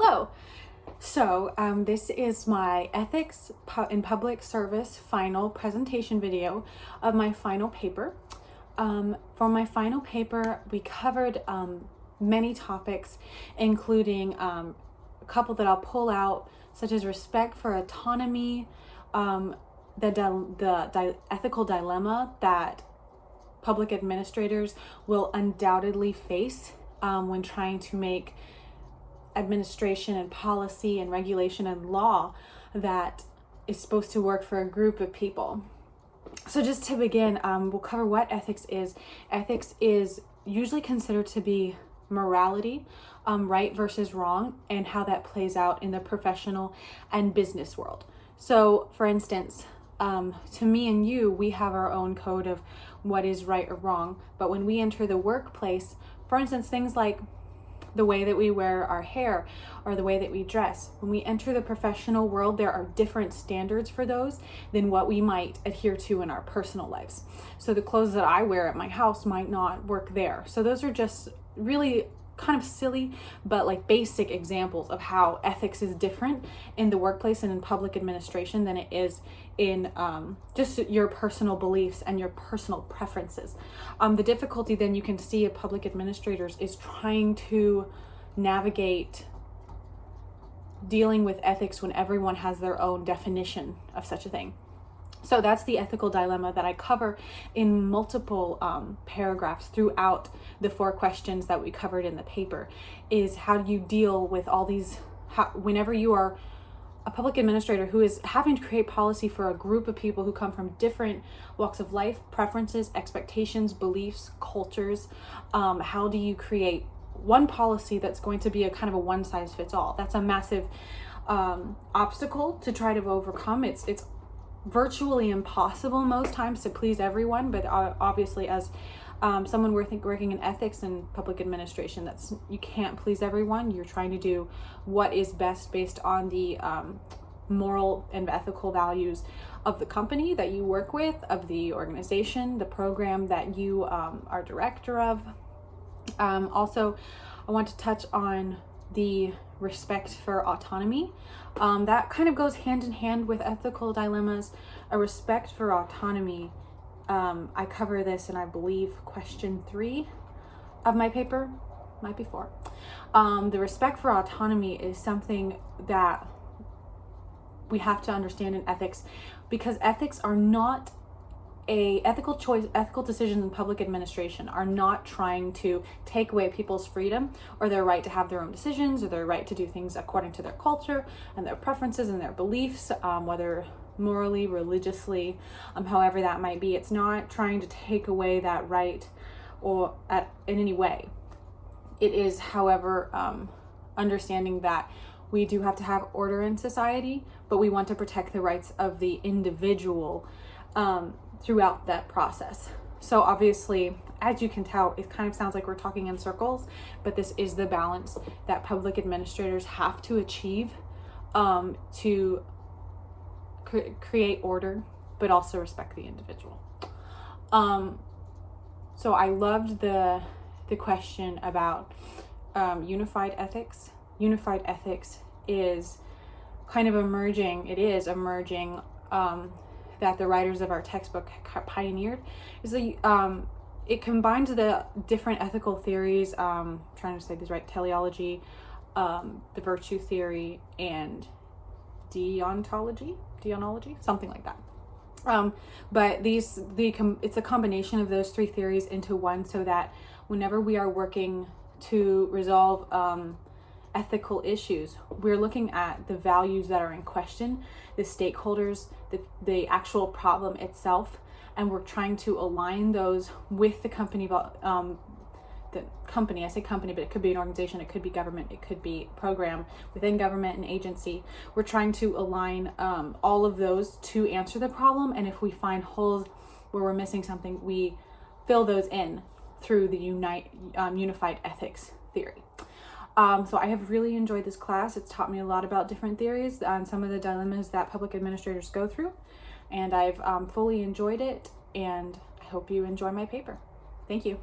Hello. So this is my ethics in public service final presentation video of my final paper. For my final paper, we covered many topics, including a couple that I'll pull out, such as respect for autonomy, the ethical dilemma that public administrators will undoubtedly face when trying to make administration and policy and regulation and law that is supposed to work for a group of people. So just to begin, we'll cover what ethics is. Ethics is usually considered to be morality, right versus wrong, and how that plays out in the professional and business world. So for instance, to me and you, we have our own code of what is right or wrong. But when we enter the workplace, for instance, things like the way that we wear our hair or the way that we dress, when we enter the professional world, there are different standards for those than what we might adhere to in our personal lives. So the clothes that I wear at my house might not work there. So those are just really kind of silly, but like basic examples of how ethics is different in the workplace and in public administration than it is in just your personal beliefs and your personal preferences. The difficulty then you can see of public administrators is trying to navigate dealing with ethics when everyone has their own definition of such a thing. So that's the ethical dilemma that I cover in multiple paragraphs throughout the 4 questions that we covered in the paper, is how do you deal with all these, whenever you are a public administrator who is having to create policy for a group of people who come from different walks of life, preferences, expectations, beliefs, cultures. How do you create one policy that's going to be a kind of a one-size-fits-all? That's a massive obstacle to try to overcome. It's virtually impossible most times to please everyone, but obviously as someone working in ethics and public administration, you can't please everyone. You're trying to do what is best based on the moral and ethical values of the company that you work with, of the organization, the program that you are director of. Also, I want to touch on the respect for autonomy. That kind of goes hand in hand with ethical dilemmas. A respect for autonomy, I cover this in, I believe, question 3 of my paper, might be 4. The respect for autonomy is something that we have to understand in ethics, because ethics are not ethical decisions in public administration are not trying to take away people's freedom or their right to have their own decisions or their right to do things according to their culture and their preferences and their beliefs, whether morally, religiously, however that might be. It's not trying to take away that right or in any way. It is, however, understanding that we do have to have order in society, but we want to protect the rights of the individual throughout that process. So obviously, as you can tell, it kind of sounds like we're talking in circles, but this is the balance that public administrators have to achieve to create order, but also respect the individual. So I loved the question about unified ethics. Unified ethics is kind of emerging. It is emerging. That the writers of our textbook pioneered is it combines the different ethical theories, trying to say this right, teleology, the virtue theory, and deontology, something like that. But it's a combination of those 3 theories into one, so that whenever we are working to resolve ethical issues, we're looking at the values that are in question, the stakeholders, the actual problem itself, and we're trying to align those with the company. I say company, but it could be an organization, it could be government, it could be program within government and agency. We're trying to align all of those to answer the problem, and if we find holes where we're missing something, we fill those in through the unified ethics theory. So I have really enjoyed this class. It's taught me a lot about different theories and some of the dilemmas that public administrators go through. And I've fully enjoyed it, and I hope you enjoy my paper. Thank you.